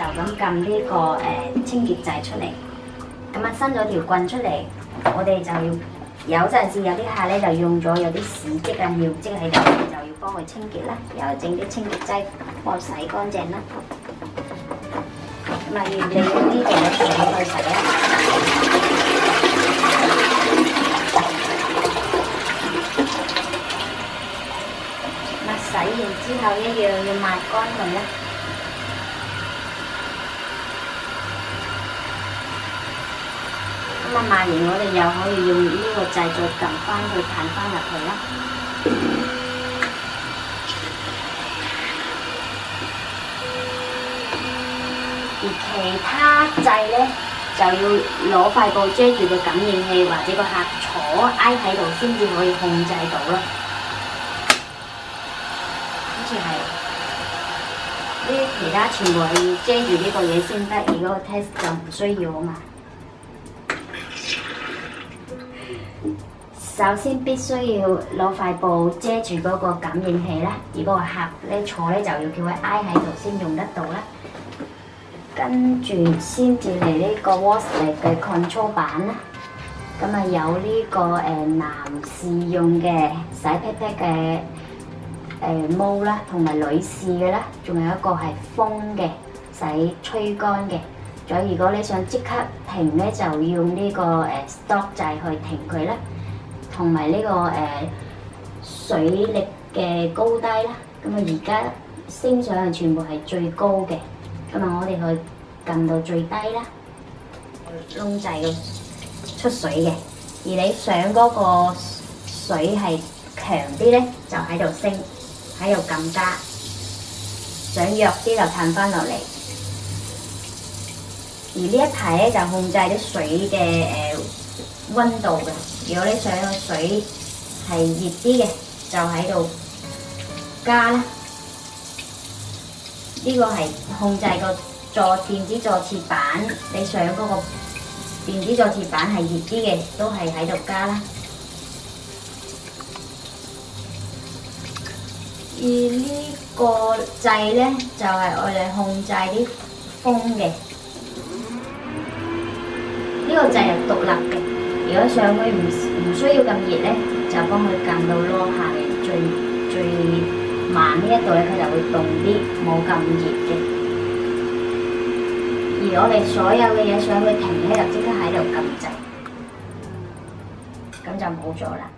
就咁撳呢個清潔掣出嚟，咁啊伸咗條棍出嚟，我哋就要有陣時有啲客咧就用咗有啲屎跡啊尿跡喺度，就要幫佢清潔啦，又整啲清潔劑幫佢洗乾淨啦。咁啊要利用呢度嘅水去洗啦。洗完之後一樣要抹乾佢啦。咁啊抹完我哋又可以用呢個掣再撳翻佢彈翻入去啦。而其他掣咧就要攞塊布遮住個感應器，或者個客坐挨喺度先至可以控制到啦。好似係呢，其他全部係要遮住呢個嘢先得，而嗰個 test 就唔需要啊嘛。首先必須要攞塊布遮住嗰個感應器啦，而嗰個客咧坐咧就要叫佢挨喺度先用得到啦。跟住先至嚟呢個 Wasley 嘅 control 板啦。咁啊有呢個男士用嘅洗 pat pat 嘅。毛啦，同埋女士嘅啦，仲有一個係風嘅洗吹乾嘅。仲有如果你想即刻停咧，就要用呢個stop 掣去停佢啦。同埋呢個水力嘅高低啦。咁啊而家升上去全部係最高嘅。咁啊我哋去撳到最低啦，窿掣要出水嘅。而你想嗰個水係強啲咧，就喺度升。喺度撳加，想弱啲就褪翻落嚟。而呢一排咧就控制啲水嘅溫度嘅。如果你想個水係熱啲嘅，就喺度加啦。呢個係控制個電子坐廁板，你想嗰個電子坐廁板係熱啲嘅，都係喺度加啦。而呢個掣咧就係我哋控制啲風嘅，呢個掣係獨立嘅。如果想佢唔需要咁熱咧，就幫佢撳到囉下面最慢呢一度咧，佢就會凍啲，冇咁熱嘅。而我哋所有嘅嘢想佢停咧，就即刻喺度撳掣，咁就冇咗啦。